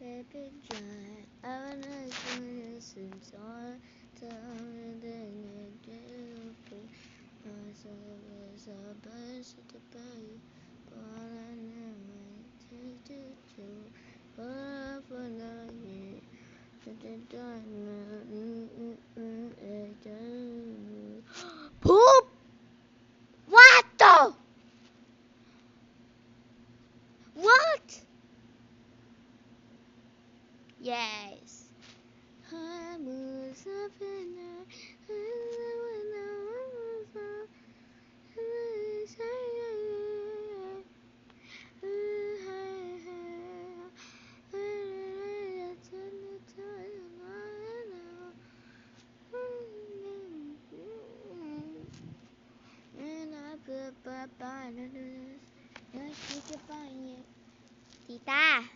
Baby dry, I wanna listen to the myself as a bus to pay, but I never to for the year. Poop! What the? What? Yes. Tita.